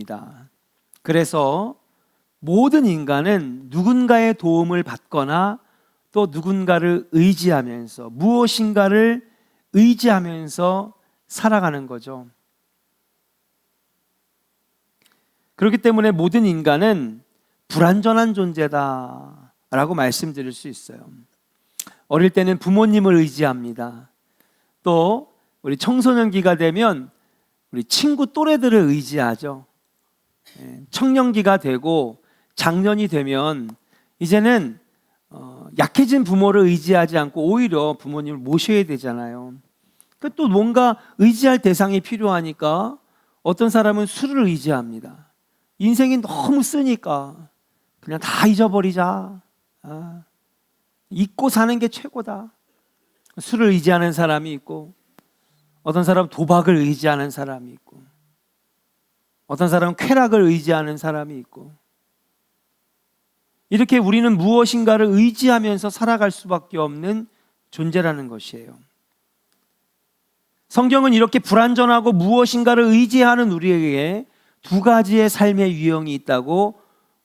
합니다. 그래서 모든 인간은 누군가의 도움을 받거나 또 누군가를 의지하면서 무엇인가를 의지하면서 살아가는 거죠. 그렇기 때문에 모든 인간은 불완전한 존재다라고 말씀드릴 수 있어요. 어릴 때는 부모님을 의지합니다. 또 우리 청소년기가 되면 우리 친구 또래들을 의지하죠. 청년기가 되고 장년이 되면 이제는 약해진 부모를 의지하지 않고 오히려 부모님을 모셔야 되잖아요. 또 뭔가 의지할 대상이 필요하니까 어떤 사람은 술을 의지합니다. 인생이 너무 쓰니까 그냥 다 잊어버리자. 잊고 사는 게 최고다. 술을 의지하는 사람이 있고, 어떤 사람은 도박을 의지하는 사람이 있고, 어떤 사람은 쾌락을 의지하는 사람이 있고, 이렇게 우리는 무엇인가를 의지하면서 살아갈 수밖에 없는 존재라는 것이에요. 성경은 이렇게 불완전하고 무엇인가를 의지하는 우리에게 두 가지의 삶의 유형이 있다고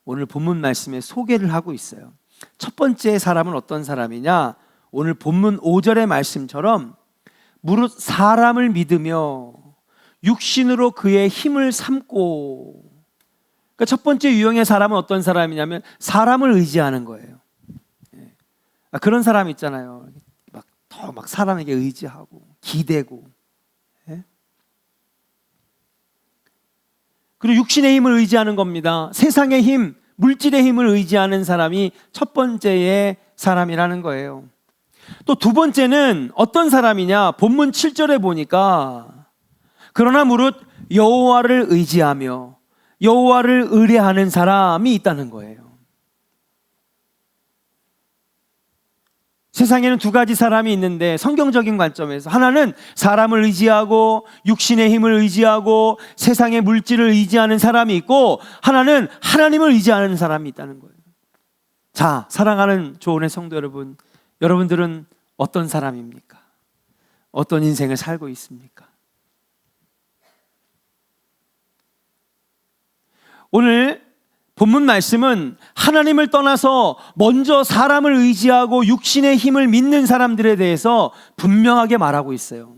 오늘 본문 말씀에 소개를 하고 있어요. 첫 번째 사람은 어떤 사람이냐? 오늘 본문 5절의 말씀처럼 무릇 사람을 믿으며 육신으로 그의 힘을 삼고, 그러니까 첫 번째 유형의 사람은 어떤 사람이냐면 사람을 의지하는 거예요. 그런 사람 있잖아요. 막 사람에게 의지하고 기대고, 그리고 육신의 힘을 의지하는 겁니다. 세상의 힘, 물질의 힘을 의지하는 사람이 첫 번째의 사람이라는 거예요. 또 두 번째는 어떤 사람이냐? 본문 7절에 보니까 그러나 무릇 여호와를 의지하며 여호와를 의뢰하는 사람이 있다는 거예요. 세상에는 두 가지 사람이 있는데 성경적인 관점에서 하나는 사람을 의지하고 육신의 힘을 의지하고 세상의 물질을 의지하는 사람이 있고, 하나는 하나님을 의지하는 사람이 있다는 거예요. 자, 사랑하는 조은의 성도 여러분, 여러분들은 어떤 사람입니까? 어떤 인생을 살고 있습니까? 오늘 본문 말씀은 하나님을 떠나서 먼저 사람을 의지하고 육신의 힘을 믿는 사람들에 대해서 분명하게 말하고 있어요.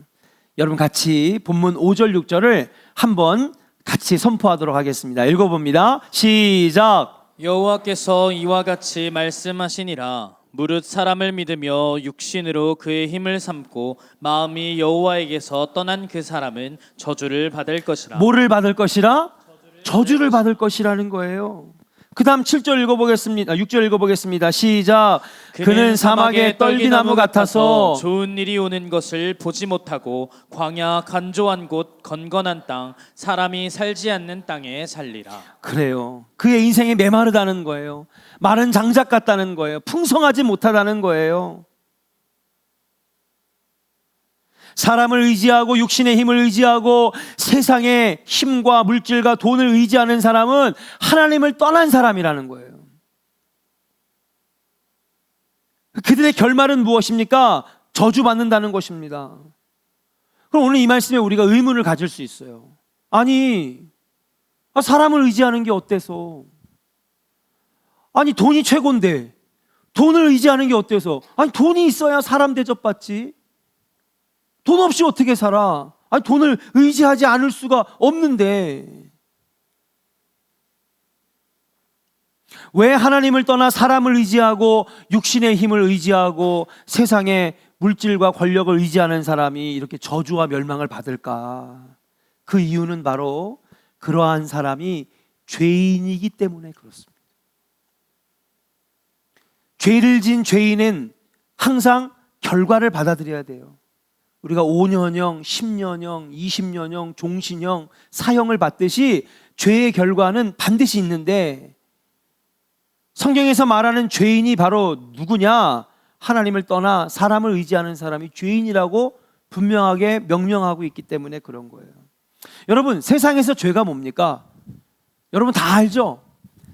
여러분 같이 본문 5절 6절을 한번 같이 선포하도록 하겠습니다. 읽어봅니다. 시작. 여호와께서 이와 같이 말씀하시니라. 무릇 사람을 믿으며 육신으로 그의 힘을 삼고 마음이 여호와에게서 떠난 그 사람은 저주를 받을 것이라. 뭐를 받을 것이라? 저주를 받을 것이라는 거예요. 그 다음 7절 읽어보겠습니다. 6절 읽어보겠습니다. 시작. 그는 사막의 떨기나무 같아서 좋은 일이 오는 것을 보지 못하고 광야 간조한 곳 건건한 땅 사람이 살지 않는 땅에 살리라. 그래요. 그의 인생이 메마르다는 거예요. 마른 장작 같다는 거예요. 풍성하지 못하다는 거예요. 사람을 의지하고 육신의 힘을 의지하고 세상의 힘과 물질과 돈을 의지하는 사람은 하나님을 떠난 사람이라는 거예요. 그들의 결말은 무엇입니까? 저주받는다는 것입니다. 그럼 오늘 이 말씀에 우리가 의문을 가질 수 있어요. 아니, 사람을 의지하는 게 어때서? 아니, 돈이 최고인데 돈을 의지하는 게 어때서? 아니, 돈이 있어야 사람 대접받지. 돈 없이 어떻게 살아? 아니, 돈을 의지하지 않을 수가 없는데 왜 하나님을 떠나 사람을 의지하고 육신의 힘을 의지하고 세상의 물질과 권력을 의지하는 사람이 이렇게 저주와 멸망을 받을까? 그 이유는 바로 그러한 사람이 죄인이기 때문에 그렇습니다. 죄를 지은 죄인은 항상 결과를 받아들여야 돼요. 우리가 5년형, 10년형, 20년형, 종신형, 사형을 받듯이 죄의 결과는 반드시 있는데 성경에서 말하는 죄인이 바로 누구냐? 하나님을 떠나 사람을 의지하는 사람이 죄인이라고 분명하게 명명하고 있기 때문에 그런 거예요. 여러분, 세상에서 죄가 뭡니까? 여러분 다 알죠?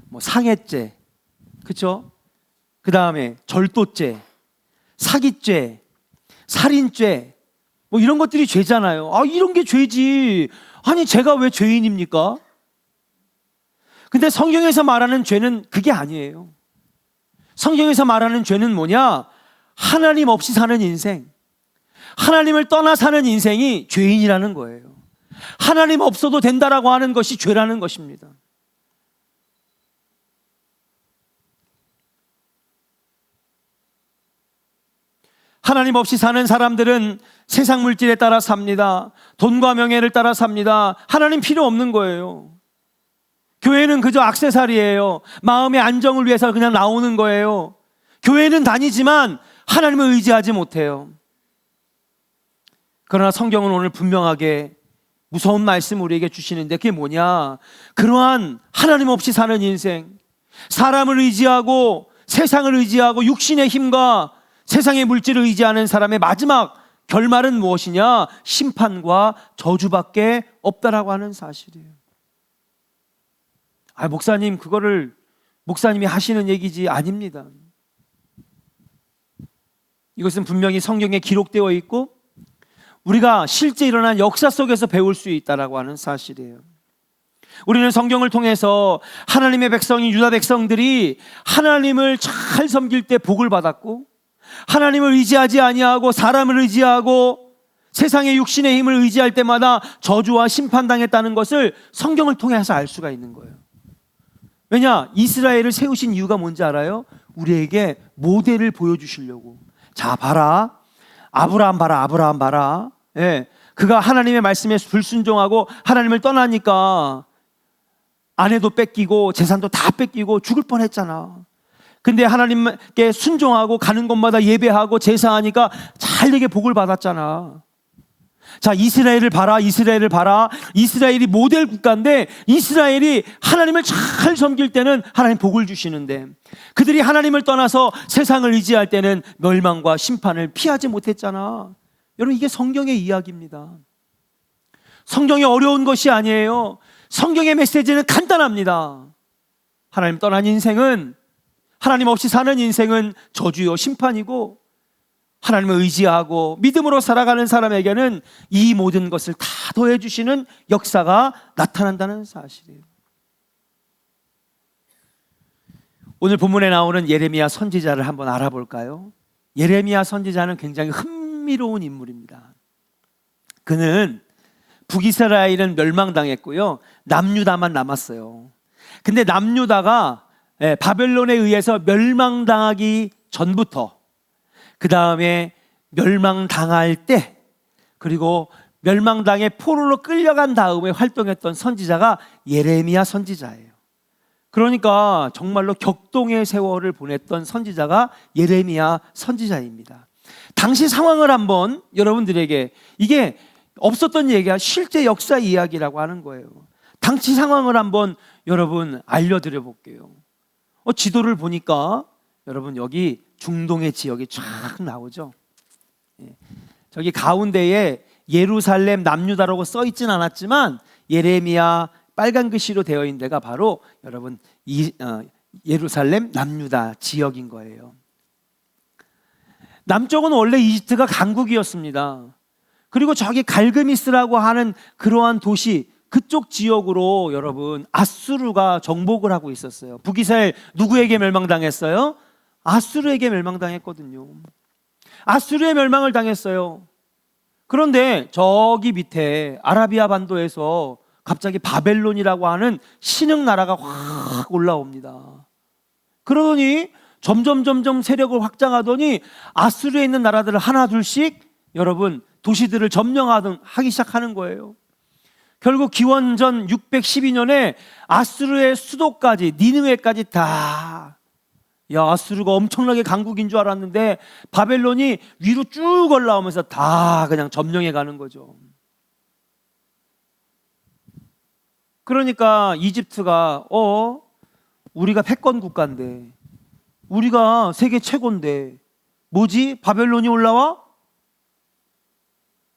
뭐 상해죄, 그렇죠? 그 다음에 절도죄, 사기죄, 살인죄, 뭐 이런 것들이 죄잖아요. 이런 게 죄지. 아니, 제가 왜 죄인입니까? 근데 성경에서 말하는 죄는 그게 아니에요. 성경에서 말하는 죄는 뭐냐? 하나님 없이 사는 인생, 하나님을 떠나 사는 인생이 죄인이라는 거예요. 하나님 없어도 된다라고 하는 것이 죄라는 것입니다. 하나님 없이 사는 사람들은 세상 물질에 따라 삽니다. 돈과 명예를 따라 삽니다. 하나님 필요 없는 거예요. 교회는 그저 액세서리예요. 마음의 안정을 위해서 그냥 나오는 거예요. 교회는 다니지만 하나님을 의지하지 못해요. 그러나 성경은 오늘 분명하게 무서운 말씀 우리에게 주시는데 그게 뭐냐? 그러한 하나님 없이 사는 인생, 사람을 의지하고 세상을 의지하고 육신의 힘과 세상의 물질을 의지하는 사람의 마지막 결말은 무엇이냐? 심판과 저주밖에 없다라고 하는 사실이에요. 목사님, 그거를 목사님이 하시는 얘기지. 아닙니다. 이것은 분명히 성경에 기록되어 있고 우리가 실제 일어난 역사 속에서 배울 수 있다라고 하는 사실이에요. 우리는 성경을 통해서 하나님의 백성인 유다 백성들이 하나님을 잘 섬길 때 복을 받았고, 하나님을 의지하지 아니하고 사람을 의지하고 세상의 육신의 힘을 의지할 때마다 저주와 심판당했다는 것을 성경을 통해서 알 수가 있는 거예요. 왜냐? 이스라엘을 세우신 이유가 뭔지 알아요? 우리에게 모델을 보여주시려고. 자, 봐라. 아브라함 봐라. 아브라함 봐라. 예, 그가 하나님의 말씀에 불순종하고 하나님을 떠나니까 아내도 뺏기고 재산도 다 뺏기고 죽을 뻔했잖아. 근데 하나님께 순종하고 가는 곳마다 예배하고 제사하니까 잘되게 복을 받았잖아. 자, 이스라엘을 봐라. 이스라엘을 봐라. 이스라엘이 모델 국가인데 이스라엘이 하나님을 잘 섬길 때는 하나님 복을 주시는데 그들이 하나님을 떠나서 세상을 의지할 때는 멸망과 심판을 피하지 못했잖아. 여러분, 이게 성경의 이야기입니다. 성경이 어려운 것이 아니에요. 성경의 메시지는 간단합니다. 하나님 떠난 인생은, 하나님 없이 사는 인생은 저주요 심판이고, 하나님을 의지하고 믿음으로 살아가는 사람에게는 이 모든 것을 다 더해주시는 역사가 나타난다는 사실이에요. 오늘 본문에 나오는 예레미야 선지자를 한번 알아볼까요? 예레미야 선지자는 굉장히 흥미로운 인물입니다. 그는 북이스라엘은 멸망당했고요, 남유다만 남았어요. 근데 남유다가 바벨론에 의해서 멸망당하기 전부터, 그 다음에 멸망당할 때, 그리고 멸망당해 포로로 끌려간 다음에 활동했던 선지자가 예레미야 선지자예요. 그러니까 정말로 격동의 세월을 보냈던 선지자가 예레미야 선지자입니다. 당시 상황을 한번 여러분들에게, 이게 없었던 얘기가 실제 역사 이야기라고 하는 거예요. 당시 상황을 한번 여러분 알려드려 볼게요. 지도를 보니까 여러분 여기 중동의 지역이 쫙 나오죠. 저기 가운데에 예루살렘 남유다라고 써 있진 않았지만 예레미야 빨간 글씨로 되어 있는 데가 바로 여러분 예루살렘 남유다 지역인 거예요. 남쪽은 원래 이집트가 강국이었습니다. 그리고 저기 갈그미스라고 하는 그러한 도시, 그쪽 지역으로 여러분 아수르가 정복을 하고 있었어요. 북이스라엘 누구에게 멸망당했어요? 아수르에게 멸망당했거든요. 아수르의 멸망을 당했어요. 그런데 저기 밑에 아라비아 반도에서 갑자기 바벨론이라고 하는 신흥 나라가 확 올라옵니다. 그러더니 점점 세력을 확장하더니 아수르에 있는 나라들을 하나 둘씩 여러분 도시들을 점령하기 시작하는 거예요. 결국 기원전 612년에 아수르의 수도까지, 니느웨까지 다, 아수르가 엄청나게 강국인 줄 알았는데 바벨론이 위로 쭉 올라오면서 다 그냥 점령해 가는 거죠. 그러니까 이집트가 우리가 패권 국가인데, 우리가 세계 최고인데 뭐지? 바벨론이 올라와?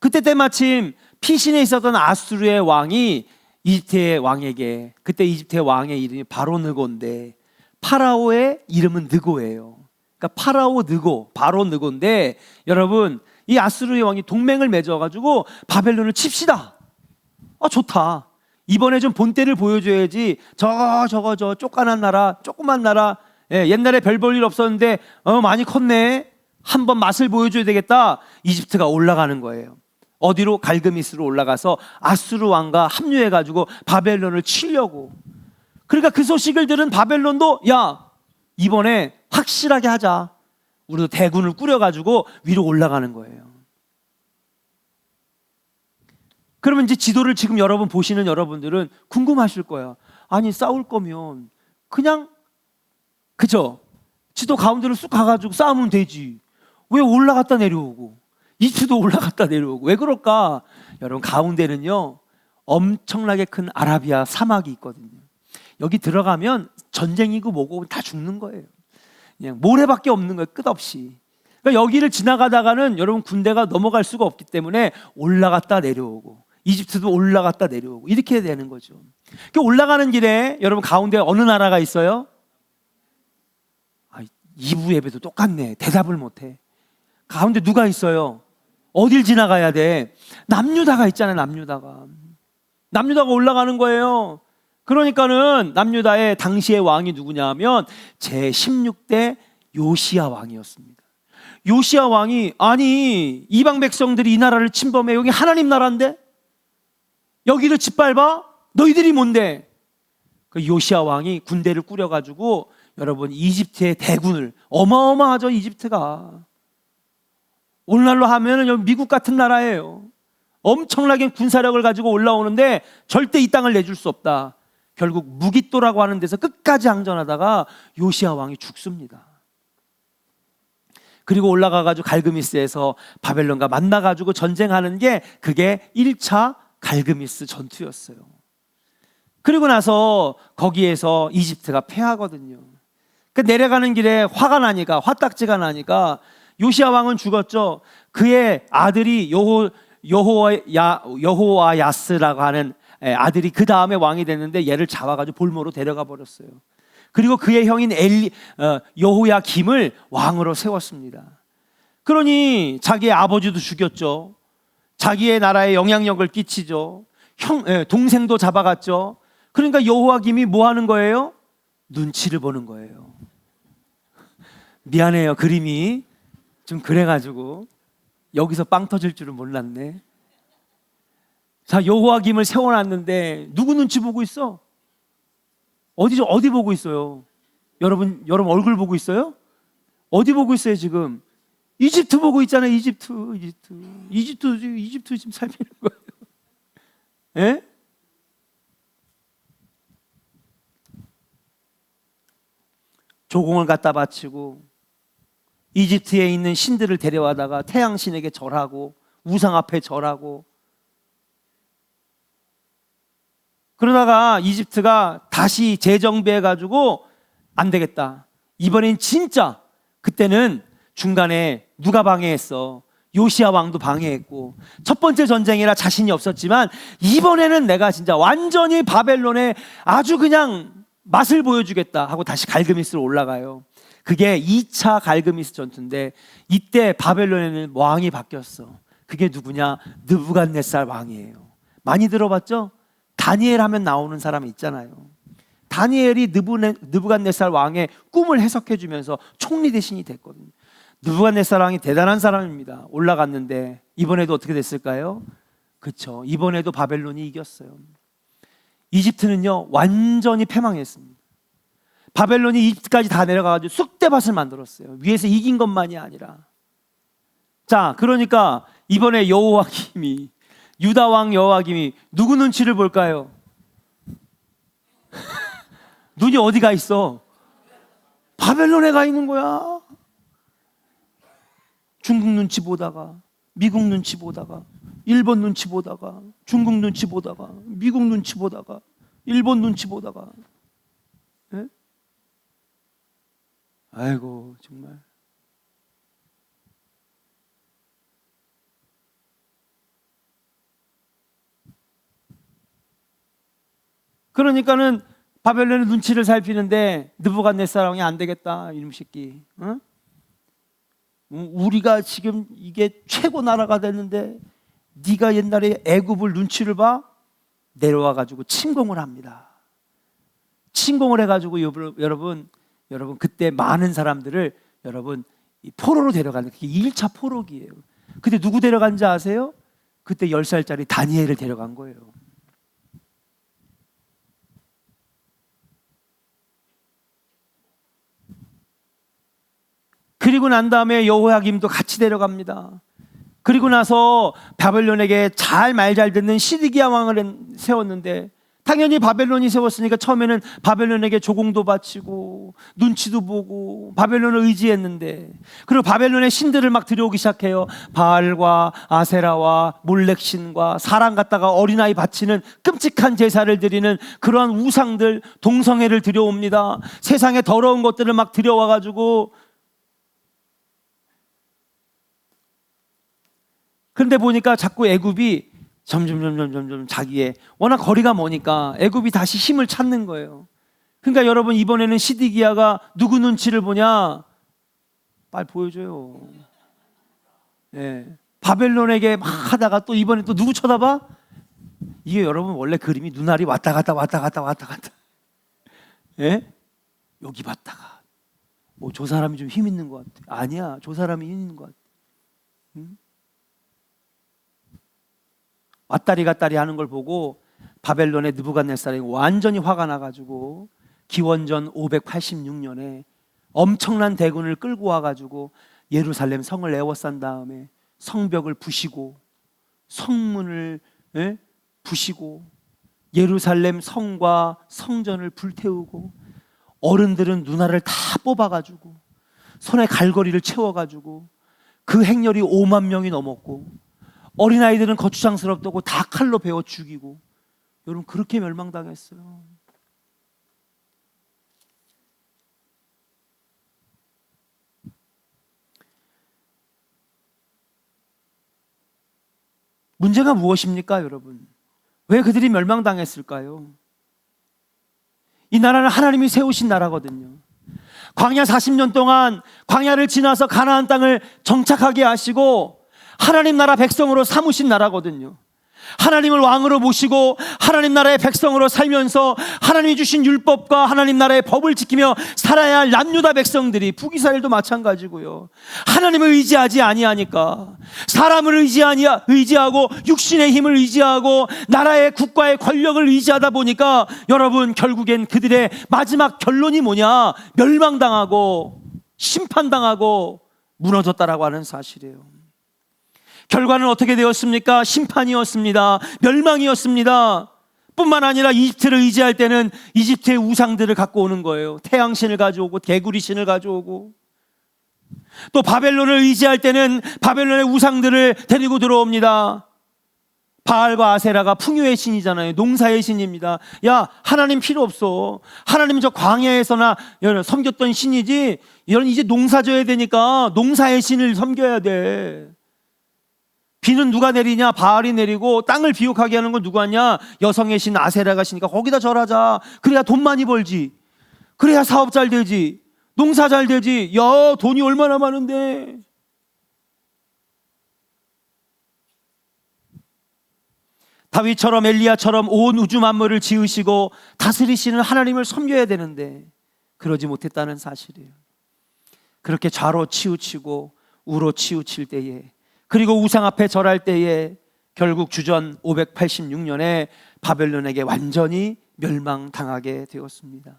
그때 때마침 피신에 있었던 아수르의 왕이 이집트의 왕에게, 그때 이집트의 왕의 이름이 바로 느고인데 파라오의 이름은 느고예요. 그러니까 파라오 느고, 바로 느고인데 여러분 이 아수르의 왕이 동맹을 맺어가지고 바벨론을 칩시다. 좋다. 이번에 좀 본때를 보여줘야지. 저 조그만 나라, 예, 옛날에 별 볼 일 없었는데 많이 컸네. 한번 맛을 보여줘야 되겠다. 이집트가 올라가는 거예요. 어디로? 갈그미스로 올라가서 아수르 왕과 합류해가지고 바벨론을 치려고. 그러니까 그 소식을 들은 바벨론도 야, 이번에 확실하게 하자. 우리도 대군을 꾸려가지고 위로 올라가는 거예요. 그러면 이제 지도를 지금 여러분 보시는 여러분들은 궁금하실 거예요. 아니 싸울 거면 그냥 그죠? 지도 가운데로 쑥 가가지고 싸우면 되지. 왜 올라갔다 내려오고 이집트도 올라갔다 내려오고 왜 그럴까? 여러분 가운데는요 엄청나게 큰 아라비아 사막이 있거든요. 여기 들어가면 전쟁이고 뭐고 다 죽는 거예요. 그냥 모래밖에 없는 거예요. 끝없이. 그러니까 여기를 지나가다가는 여러분 군대가 넘어갈 수가 없기 때문에 올라갔다 내려오고 이집트도 올라갔다 내려오고 이렇게 되는 거죠. 그 올라가는 길에 여러분 가운데 어느 나라가 있어요? 2부 예배도 똑같네. 대답을 못해. 가운데 누가 있어요? 어딜 지나가야 돼? 남유다가 있잖아요. 남유다가 올라가는 거예요. 그러니까는 남유다의 당시의 왕이 누구냐면 제16대 요시야 왕이었습니다. 요시야 왕이 아니 이방 백성들이 이 나라를 침범해. 여기 하나님 나라인데 여기를 짓밟아? 너희들이 뭔데? 그 요시야 왕이 군대를 꾸려가지고 여러분 이집트의 대군을, 어마어마하죠. 이집트가 오늘날로 하면은 미국 같은 나라예요. 엄청나게 군사력을 가지고 올라오는데 절대 이 땅을 내줄 수 없다. 결국 무기또라고 하는 데서 끝까지 항전하다가 요시야 왕이 죽습니다. 그리고 올라가가지고 갈그미스에서 바벨론과 만나가지고 전쟁하는 게 그게 1차 갈그미스 전투였어요. 그리고 나서 거기에서 이집트가 패하거든요. 그 내려가는 길에 화딱지가 나니까 요시야 왕은 죽었죠. 그의 아들이 여호와야스라고 하는 아들이 그 다음에 왕이 됐는데 얘를 잡아가지고 볼모로 데려가 버렸어요. 그리고 그의 형인 여호야김을 왕으로 세웠습니다. 그러니 자기의 아버지도 죽였죠. 자기의 나라에 영향력을 끼치죠. 동생도 잡아갔죠. 그러니까 여호야김이 뭐 하는 거예요? 눈치를 보는 거예요. 미안해요. 그림이 좀 그래가지고 여기서 빵 터질 줄은 몰랐네. 자, 여호야김을 세워놨는데 누구 눈치 보고 있어? 어디 보고 있어요? 여러분 얼굴 보고 있어요? 어디 보고 있어요 지금? 이집트 보고 있잖아요. 이집트 지금 살피는 거예요. 예? 조공을 갖다 바치고 이집트에 있는 신들을 데려와다가 태양신에게 절하고 우상 앞에 절하고 그러다가 이집트가 다시 재정비해가지고 안 되겠다. 이번엔 진짜 그때는 중간에 누가 방해했어? 요시야 왕도 방해했고 첫 번째 전쟁이라 자신이 없었지만 이번에는 내가 진짜 완전히 바벨론에 아주 그냥 맛을 보여주겠다 하고 다시 갈그미스로 올라가요. 그게 2차 갈그미스 전투인데 이때 바벨론에는 왕이 바뀌었어. 그게 누구냐? 느부갓네살 왕이에요. 많이 들어봤죠? 다니엘 하면 나오는 사람이 있잖아요. 다니엘이 느부갓네살 왕의 꿈을 해석해 주면서 총리 대신이 됐거든요. 느부갓네살 왕이 대단한 사람입니다. 올라갔는데 이번에도 어떻게 됐을까요? 그렇죠. 이번에도 바벨론이 이겼어요. 이집트는요 완전히 패망했습니다. 바벨론이 이집트까지 다 내려가가지고 쑥대밭을 만들었어요. 위에서 이긴 것만이 아니라. 자, 그러니까 이번에 유다 왕 여호야김이 누구 눈치를 볼까요? 눈이 어디 가 있어? 바벨론에 가 있는 거야. 중국 눈치 보다가 미국 눈치 보다가 일본 눈치 보다가 중국 눈치 보다가 미국 눈치 보다가 일본 눈치 보다가 네? 아이고 정말 그러니까는 바벨론의 눈치를 살피는데 느부갓네살 왕이 안 되겠다 이놈 새끼 어? 우리가 지금 이게 최고 나라가 됐는데 네가 옛날에 애굽을 눈치를 봐? 내려와 가지고 침공을 합니다. 침공을 해가지고 여러분 그때 많은 사람들을 여러분 이 포로로 데려가는 그게 1차 포로기예요. 근데 누구 데려간지 아세요? 그때 10살짜리 다니엘을 데려간 거예요. 그리고 난 다음에 여호야김도 같이 데려갑니다. 그리고 나서 바벨론에게 말 잘 듣는 시드기야 왕을 세웠는데, 당연히 바벨론이 세웠으니까 처음에는 바벨론에게 조공도 바치고 눈치도 보고 바벨론을 의지했는데, 그리고 바벨론의 신들을 막 들여오기 시작해요. 바알과 아세라와 몰렉신과 사람 갖다가 어린아이 바치는 끔찍한 제사를 드리는 그러한 우상들, 동성애를 들여옵니다. 세상에 더러운 것들을 막 들여와가지고, 그런데 보니까 자꾸 애굽이 점점 자기의 워낙 거리가 머니까 애굽이 다시 힘을 찾는 거예요. 그러니까 여러분, 이번에는 시드기야가 누구 눈치를 보냐? 빨리 보여줘요. 네. 바벨론에게 막 하다가 또 이번에 또 누구 쳐다봐? 이게 여러분 원래 그림이 눈알이 왔다 갔다. 네? 여기 봤다가 저 사람이 좀 힘 있는 것 같아. 아니야, 저 사람이 힘 있는 것 같아. 응? 왔다리 갔다리 하는 걸 보고 바벨론의 느부갓네살이 완전히 화가 나가지고 기원전 586년에 엄청난 대군을 끌고 와가지고 예루살렘 성을 에워싼 다음에 성벽을 부시고 성문을 부시고 예루살렘 성과 성전을 불태우고, 어른들은 누나를 다 뽑아가지고 손에 갈고리를 채워가지고 그 행렬이 5만 명이 넘었고, 어린아이들은 거추장스럽다고 다 칼로 베어 죽이고, 여러분 그렇게 멸망당했어요. 문제가 무엇입니까, 여러분? 왜 그들이 멸망당했을까요? 이 나라는 하나님이 세우신 나라거든요. 광야 40년 동안 광야를 지나서 가나안 땅을 정착하게 하시고 하나님 나라 백성으로 삼으신 나라거든요. 하나님을 왕으로 모시고 하나님 나라의 백성으로 살면서 하나님이 주신 율법과 하나님 나라의 법을 지키며 살아야 할 남유다 백성들이, 북이스라엘도 마찬가지고요, 하나님을 의지하지 아니하니까, 사람을 의지하고 육신의 힘을 의지하고 나라의 국가의 권력을 의지하다 보니까 여러분 결국엔 그들의 마지막 결론이 뭐냐? 멸망당하고 심판당하고 무너졌다라고 하는 사실이에요. 결과는 어떻게 되었습니까? 심판이었습니다. 멸망이었습니다. 뿐만 아니라 이집트를 의지할 때는 이집트의 우상들을 갖고 오는 거예요. 태양신을 가져오고 개구리신을 가져오고, 또 바벨론을 의지할 때는 바벨론의 우상들을 데리고 들어옵니다. 바알과 아세라가 풍요의 신이잖아요. 농사의 신입니다. 야, 하나님 필요 없어. 하나님 저 광야에서나 섬겼던 신이지, 이런 이제 농사 져야 되니까 농사의 신을 섬겨야 돼. 비는 누가 내리냐? 바알이 내리고, 땅을 비옥하게 하는 건 누가 하냐? 여성의 신 아세라가 신이니까 거기다 절하자. 그래야 돈 많이 벌지. 그래야 사업 잘 되지. 농사 잘 되지. 야, 돈이 얼마나 많은데. 다윗처럼 엘리야처럼 온 우주 만물을 지으시고 다스리시는 하나님을 섬겨야 되는데 그러지 못했다는 사실이에요. 그렇게 좌로 치우치고 우로 치우칠 때에, 그리고 우상 앞에 절할 때에 결국 주전 586년에 바벨론에게 완전히 멸망당하게 되었습니다.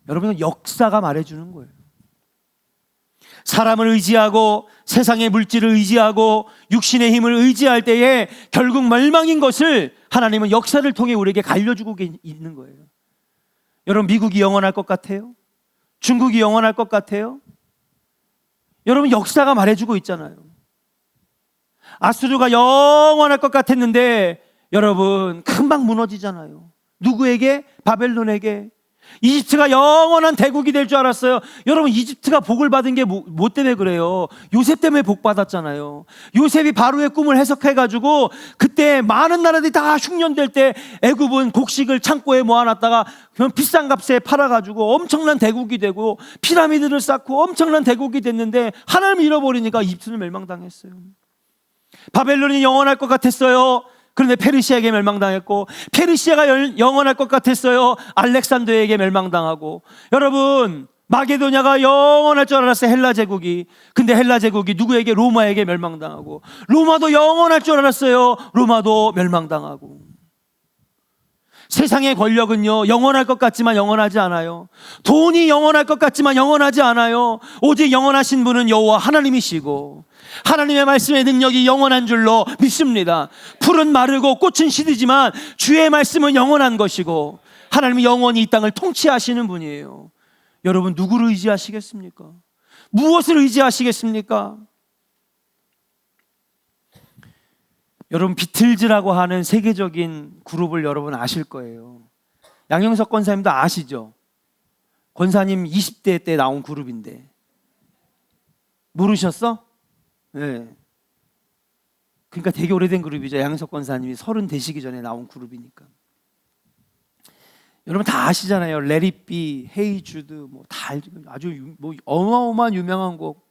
여러분, 역사가 말해주는 거예요. 사람을 의지하고 세상의 물질을 의지하고 육신의 힘을 의지할 때에 결국 멸망인 것을 하나님은 역사를 통해 우리에게 알려주고 있는 거예요. 여러분, 미국이 영원할 것 같아요? 중국이 영원할 것 같아요? 여러분, 역사가 말해주고 있잖아요. 아수르가 영원할 것 같았는데 여러분 금방 무너지잖아요. 누구에게? 바벨론에게. 이집트가 영원한 대국이 될 줄 알았어요. 여러분, 이집트가 복을 받은 게 뭐 때문에 그래요? 요셉 때문에 복 받았잖아요. 요셉이 바로의 꿈을 해석해가지고 그때 많은 나라들이 다 흉년될 때 애굽은 곡식을 창고에 모아놨다가 그냥 비싼 값에 팔아가지고 엄청난 대국이 되고 피라미드를 쌓고 엄청난 대국이 됐는데 하나님을 잃어버리니까 이집트는 멸망당했어요. 바벨론이 영원할 것 같았어요. 그런데 페르시아에게 멸망당했고, 페르시아가 영원할 것 같았어요. 알렉산더에게 멸망당하고. 여러분, 마게도냐가 영원할 줄 알았어요, 헬라 제국이. 근데 헬라 제국이 누구에게? 로마에게 멸망당하고. 로마도 영원할 줄 알았어요. 로마도 멸망당하고. 세상의 권력은요, 영원할 것 같지만 영원하지 않아요. 돈이 영원할 것 같지만 영원하지 않아요. 오직 영원하신 분은 여호와 하나님이시고, 하나님의 말씀의 능력이 영원한 줄로 믿습니다. 풀은 마르고 꽃은 시들지만 주의 말씀은 영원한 것이고, 하나님이 영원히 이 땅을 통치하시는 분이에요. 여러분, 누구를 의지하시겠습니까? 무엇을 의지하시겠습니까? 여러분, 비틀즈라고 하는 세계적인 그룹을 여러분 아실 거예요. 양영석 권사님도 아시죠? 권사님 20대 때 나온 그룹인데 모르셨어? 네. 그러니까 되게 오래된 그룹이죠. 양영석 권사님이 30 되시기 전에 나온 그룹이니까. 여러분 다 아시잖아요. Let It Be, Hey Jude, 다 아주 어마어마한 유명한 곡.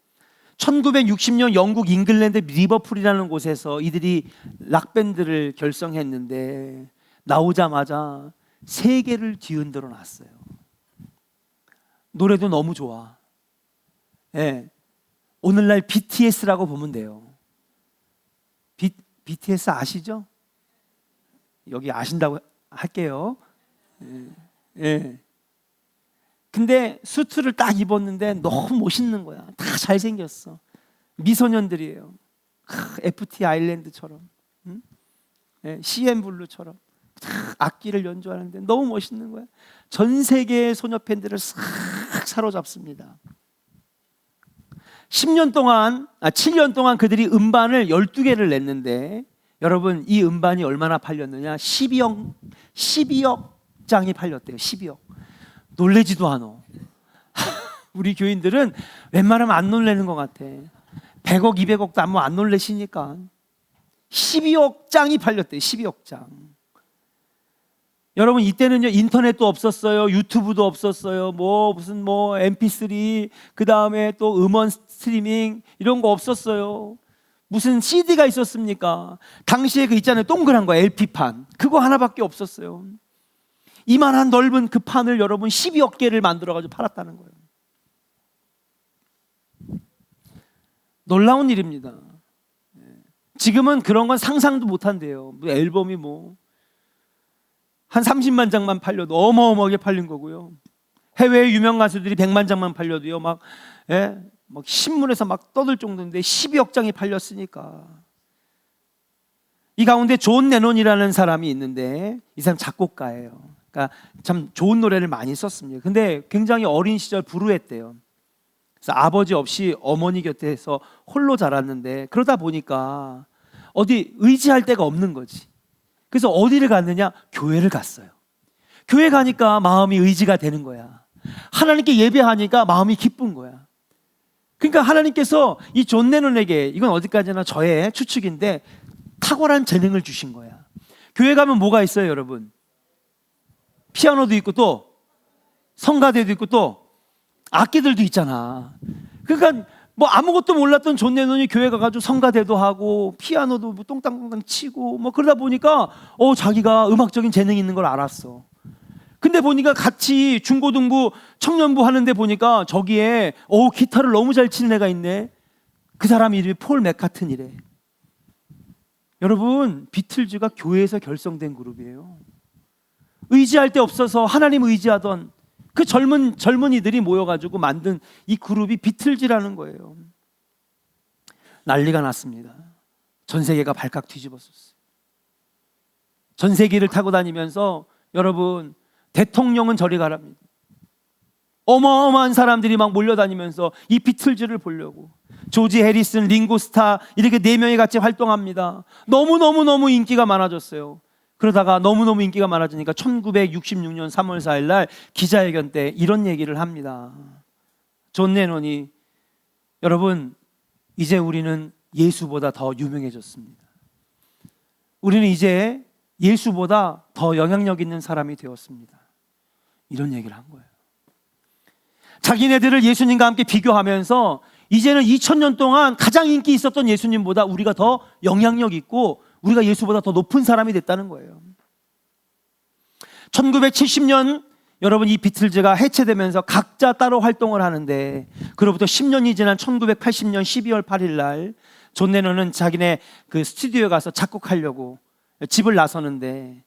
1960년 영국 잉글랜드 리버풀이라는 곳에서 이들이 락밴드를 결성했는데 나오자마자 세계를 뒤흔들어 놨어요. 노래도 너무 좋아. 네. 오늘날 BTS라고 보면 돼요. BTS 아시죠? 여기 아신다고 할게요. 예. 근데 수트를 딱 입었는데 너무 멋있는 거야. 다 잘생겼어. 미소년들이에요. FT 아일랜드처럼, 응? 예, CN 블루처럼 악기를 연주하는데 너무 멋있는 거야. 전 세계의 소녀 팬들을 싹 사로잡습니다. 7년 동안 그들이 음반을 12개를 냈는데, 여러분 이 음반이 얼마나 팔렸느냐? 12억 장이 팔렸대요. 12억. 놀래지도 않아. 우리 교인들은 웬만하면 안 놀래는 것 같아. 100억, 200억도 안 놀래시니까. 12억 장이 팔렸대요. 12억 장. 여러분 이때는요, 인터넷도 없었어요. 유튜브도 없었어요. 무슨 MP3, 그 다음에 또 음원 스트리밍 이런 거 없었어요. 무슨 CD가 있었습니까? 당시에 그 있잖아요, 동그란 거, LP판. 그거 하나밖에 없었어요. 이만한 넓은 그 판을 여러분 12억 개를 만들어가지고 팔았다는 거예요. 놀라운 일입니다. 지금은 그런 건 상상도 못한대요. 앨범이 한 30만 장만 팔려도 어마어마하게 팔린 거고요. 해외의 유명 가수들이 100만 장만 팔려도요, 막 신문에서 막 떠들 정도인데 12억 장이 팔렸으니까. 이 가운데 존 레논이라는 사람이 있는데, 이 사람 작곡가예요. 그러니까 참 좋은 노래를 많이 썼습니다. 근데 굉장히 어린 시절 불우했대요. 그래서 아버지 없이 어머니 곁에서 홀로 자랐는데, 그러다 보니까 어디 의지할 데가 없는 거지. 그래서 어디를 갔느냐? 교회를 갔어요. 교회 가니까 마음이 의지가 되는 거야. 하나님께 예배하니까 마음이 기쁜 거야. 그러니까 하나님께서 이 존 레논에게, 이건 어디까지나 저의 추측인데, 탁월한 재능을 주신 거야. 교회 가면 뭐가 있어요, 여러분? 피아노도 있고 또 성가대도 있고 또 악기들도 있잖아. 그러니까 아무것도 몰랐던 존 레논이 교회 가가지고 성가대도 하고 피아노도 똥땅똥땅 치고 그러다 보니까 자기가 음악적인 재능이 있는 걸 알았어. 근데 보니까 같이 중고등부 청년부 하는데 보니까 저기에 기타를 너무 잘 치는 애가 있네. 그 사람 이름이 폴 맥카트니래. 여러분, 비틀즈가 교회에서 결성된 그룹이에요. 의지할 데 없어서 하나님 의지하던 그 젊은이들이 모여가지고 만든 이 그룹이 비틀즈라는 거예요. 난리가 났습니다. 전 세계가 발칵 뒤집었었어요. 전 세계를 타고 다니면서 여러분, 대통령은 저리 가랍니다. 어마어마한 사람들이 막 몰려다니면서 이 비틀즈를 보려고. 조지 해리슨, 링고 스타 이렇게 4명이 같이 활동합니다. 너무너무 인기가 많아졌어요. 그러다가 너무너무 인기가 많아지니까 1966년 3월 4일 날 기자회견 때 이런 얘기를 합니다. 존 레논이, 여러분 이제 우리는 예수보다 더 유명해졌습니다. 우리는 이제 예수보다 더 영향력 있는 사람이 되었습니다. 이런 얘기를 한 거예요. 자기네들을 예수님과 함께 비교하면서 이제는 2000년 동안 가장 인기 있었던 예수님보다 우리가 더 영향력 있고 우리가 예수보다 더 높은 사람이 됐다는 거예요. 1970년 여러분 이 비틀즈가 해체되면서 각자 따로 활동을 하는데, 그로부터 10년이 지난 1980년 12월 8일 날 존 레논은 자기네 그 스튜디오에 가서 작곡하려고 집을 나서는데,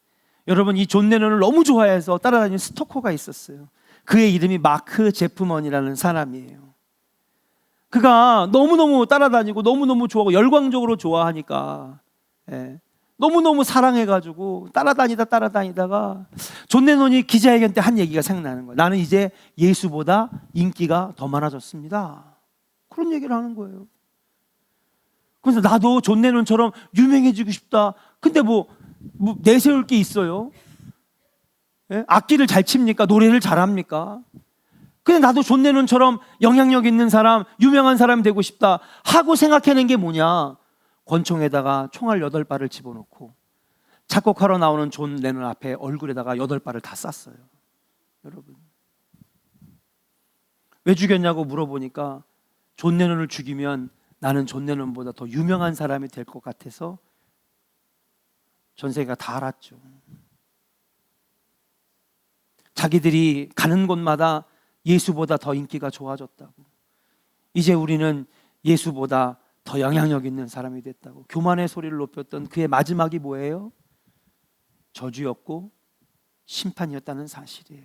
여러분 이 존 레논을 너무 좋아해서 따라다니는 스토커가 있었어요. 그의 이름이 마크 제프먼이라는 사람이에요. 그가 너무너무 따라다니고 너무너무 좋아하고 열광적으로 좋아하니까 너무너무 사랑해가지고 따라다니다가 존 레논이 기자회견 때 한 얘기가 생각나는 거예요. 나는 이제 예수보다 인기가 더 많아졌습니다. 그런 얘기를 하는 거예요. 그래서 나도 존 레논처럼 유명해지고 싶다. 근데 뭐 내세울 게 있어요? 악기를 잘 칩니까? 노래를 잘합니까? 근데 나도 존 레논처럼 영향력 있는 사람, 유명한 사람이 되고 싶다 하고 생각해낸 게 뭐냐? 권총에다가 총알 8발을 집어넣고 작곡하러 나오는 존 레논 앞에 얼굴에다가 8발을 다 쐈어요. 여러분, 왜 죽였냐고 물어보니까 존 레논을 죽이면 나는 존 레논보다 더 유명한 사람이 될 것 같아서. 전 세계가 다 알았죠. 자기들이 가는 곳마다 예수보다 더 인기가 좋아졌다고, 이제 우리는 예수보다 더 영향력 있는 사람이 됐다고 교만의 소리를 높였던 그의 마지막이 뭐예요? 저주였고 심판이었다는 사실이에요.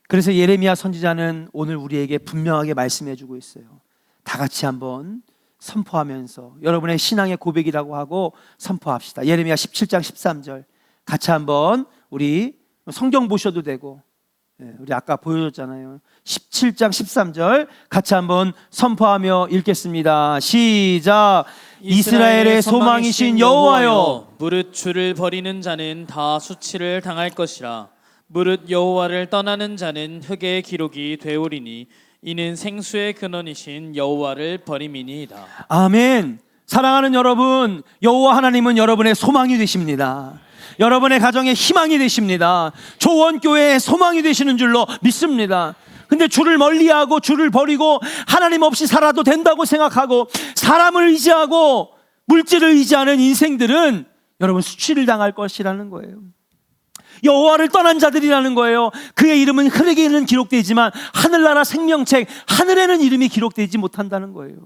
그래서 예레미야 선지자는 오늘 우리에게 분명하게 말씀해 주고 있어요. 다 같이 한번 선포하면서 여러분의 신앙의 고백이라고 하고 선포합시다. 예레미야 17장 13절 같이 한번, 우리 성경 보셔도 되고, 우리 아까 보여줬잖아요. 17장 13절 같이 한번 선포하며 읽겠습니다. 시작. 이스라엘의 소망이신 여호와여, 무릇 주를 버리는 자는 다 수치를 당할 것이라. 무릇 여호와를 떠나는 자는 흙의 기록이 되오리니 이는 생수의 근원이신 여호와를 버림이니이다. 아멘. 사랑하는 여러분, 여호와 하나님은 여러분의 소망이 되십니다. 여러분의 가정의 희망이 되십니다. 조원교회의 소망이 되시는 줄로 믿습니다. 근데 주를 멀리하고 주를 버리고 하나님 없이 살아도 된다고 생각하고 사람을 의지하고 물질을 의지하는 인생들은 여러분 수치를 당할 것이라는 거예요. 여호와를 떠난 자들이라는 거예요. 그의 이름은 흙에는 기록되지만 하늘나라 생명책 하늘에는 이름이 기록되지 못한다는 거예요.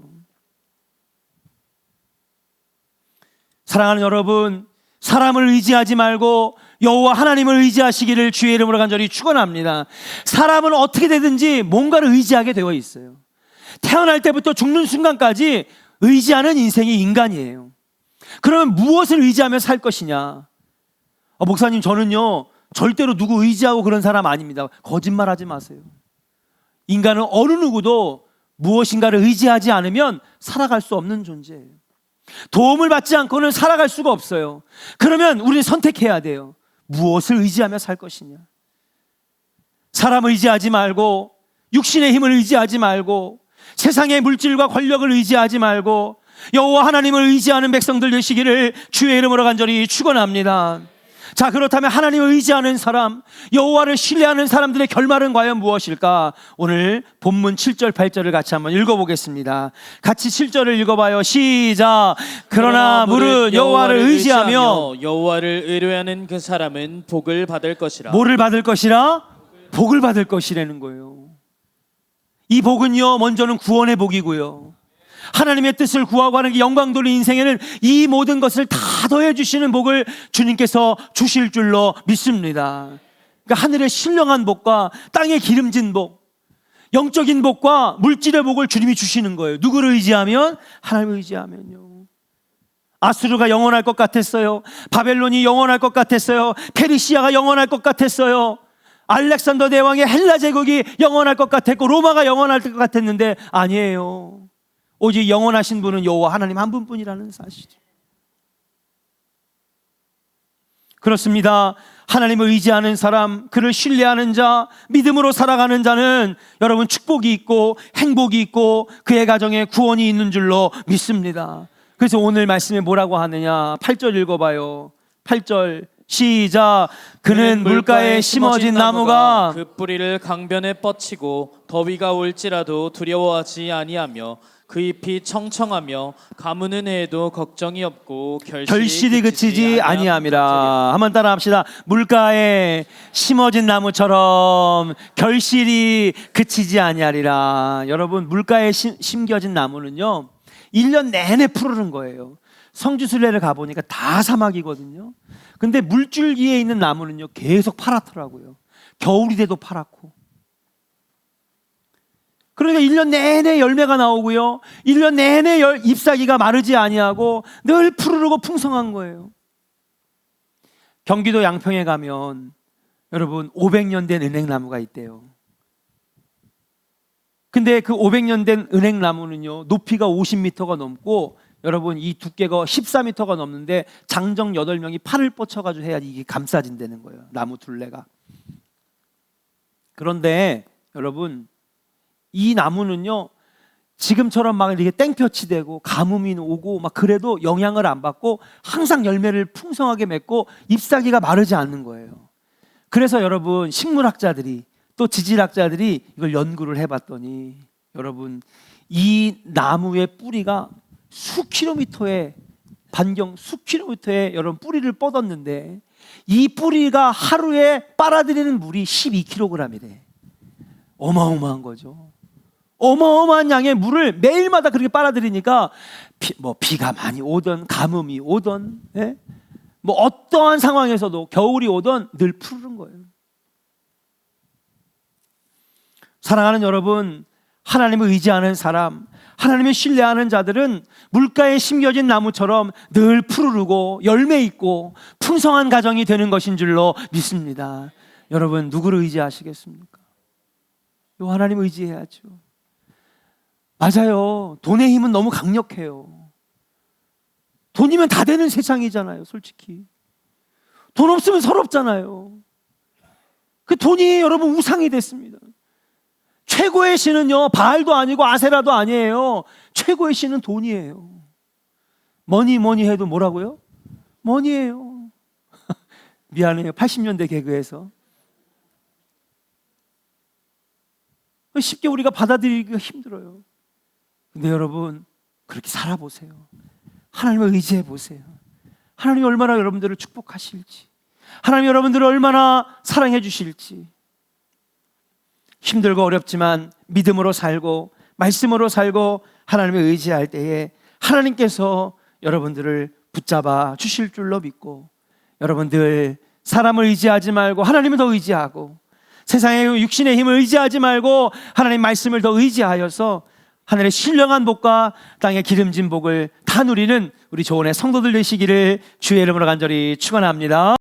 사랑하는 여러분, 사람을 의지하지 말고 여호와 하나님을 의지하시기를 주의 이름으로 간절히 축원합니다. 사람은 어떻게 되든지 뭔가를 의지하게 되어 있어요. 태어날 때부터 죽는 순간까지 의지하는 인생이 인간이에요. 그러면 무엇을 의지하며 살 것이냐? 목사님, 저는요 절대로 누구 의지하고 그런 사람 아닙니다. 거짓말하지 마세요. 인간은 어느 누구도 무엇인가를 의지하지 않으면 살아갈 수 없는 존재예요. 도움을 받지 않고는 살아갈 수가 없어요. 그러면 우리는 선택해야 돼요. 무엇을 의지하며 살 것이냐? 사람을 의지하지 말고, 육신의 힘을 의지하지 말고, 세상의 물질과 권력을 의지하지 말고 여호와 하나님을 의지하는 백성들 되시기를 주의 이름으로 간절히 축원합니다. 자, 그렇다면 하나님을 의지하는 사람, 여호와를 신뢰하는 사람들의 결말은 과연 무엇일까? 오늘 본문 7절 8절을 같이 한번 읽어보겠습니다. 같이 7절을 읽어봐요. 시작. 그러나 무릇 여호와를 의지하며 여호와를 의뢰하는 그 사람은 복을 받을 것이라. 뭐를 받을 것이라? 복을 받을 것이라는 거예요. 이 복은요, 먼저는 구원의 복이고요, 하나님의 뜻을 구하고 하는 게 영광 돌린 인생에는 이 모든 것을 다 더해 주시는 복을 주님께서 주실 줄로 믿습니다. 그러니까 하늘의 신령한 복과 땅의 기름진 복, 영적인 복과 물질의 복을 주님이 주시는 거예요. 누구를 의지하면? 하나님을 의지하면요. 아수르가 영원할 것 같았어요. 바벨론이 영원할 것 같았어요. 페르시아가 영원할 것 같았어요. 알렉산더 대왕의 헬라 제국이 영원할 것 같았고 로마가 영원할 것 같았는데 아니에요. 오직 영원하신 분은 여호와 하나님 한 분뿐이라는 사실. 그렇습니다. 하나님을 의지하는 사람, 그를 신뢰하는 자, 믿음으로 살아가는 자는 여러분 축복이 있고 행복이 있고 그의 가정에 구원이 있는 줄로 믿습니다. 그래서 오늘 말씀에 뭐라고 하느냐? 8절 읽어봐요. 8절 시작. 그는 물가에 심어진 나무가 그 뿌리를 강변에 뻗치고 더위가 올지라도 두려워하지 아니하며 그 잎이 청청하며 가무는 해에도 걱정이 없고 결실이 그치지 아니함이라. 한번 따라합시다. 물가에 심어진 나무처럼 결실이 그치지 아니하리라. 여러분, 물가에 심겨진 나무는요 1년 내내 푸르른 거예요. 성지순례를 가보니까 다 사막이거든요. 근데 물줄기에 있는 나무는요 계속 파랗더라고요. 겨울이 돼도 파랗고. 그러니까 1년 내내 열매가 나오고요, 1년 내내 잎사귀가 마르지 아니하고 늘 푸르르고 풍성한 거예요. 경기도 양평에 가면 여러분 500년 된 은행나무가 있대요. 근데 그 500년 된 은행나무는요 높이가 50m가 넘고 여러분 이 두께가 14m가 넘는데 장정 8명이 팔을 뻗쳐가지고 해야지 이게 감싸진다는 거예요, 나무 둘레가. 그런데 여러분 이 나무는요 지금처럼 막 이렇게 땡볕이 되고 가뭄이 오고 막 그래도 영향을 안 받고 항상 열매를 풍성하게 맺고 잎사귀가 마르지 않는 거예요. 그래서 여러분 식물학자들이 또 지질학자들이 이걸 연구를 해봤더니 여러분 이 나무의 뿌리가 반경 수 킬로미터에 여러분 뿌리를 뻗었는데 이 뿌리가 하루에 빨아들이는 물이 12kg이래. 어마어마한 거죠. 어마어마한 양의 물을 매일마다 그렇게 빨아들이니까 비가 많이 오던 가뭄이 오던 뭐 어떠한 상황에서도 겨울이 오던 늘 푸른 거예요. 사랑하는 여러분, 하나님을 의지하는 사람, 하나님을 신뢰하는 자들은 물가에 심겨진 나무처럼 늘 푸르르고 열매 있고 풍성한 가정이 되는 것인 줄로 믿습니다. 여러분 누구를 의지하시겠습니까? 요 하나님 의지해야죠. 맞아요. 돈의 힘은 너무 강력해요. 돈이면 다 되는 세상이잖아요, 솔직히. 돈 없으면 서럽잖아요. 그 돈이 여러분 우상이 됐습니다. 최고의 신은요 바알도 아니고 아세라도 아니에요. 최고의 신은 돈이에요. 뭐니 해도 뭐라고요? 머니예요. 미안해요, 80년대 개그에서 쉽게 우리가 받아들이기가 힘들어요. 근데 여러분 그렇게 살아보세요. 하나님을 의지해 보세요. 하나님이 얼마나 여러분들을 축복하실지, 하나님이 여러분들을 얼마나 사랑해 주실지. 힘들고 어렵지만 믿음으로 살고 말씀으로 살고 하나님을 의지할 때에 하나님께서 여러분들을 붙잡아 주실 줄로 믿고, 여러분들 사람을 의지하지 말고 하나님을 더 의지하고 세상의 육신의 힘을 의지하지 말고 하나님 말씀을 더 의지하여서 하늘의 신령한 복과 땅의 기름진 복을 다 누리는 우리 조원의 성도들 되시기를 주의 이름으로 간절히 축원합니다.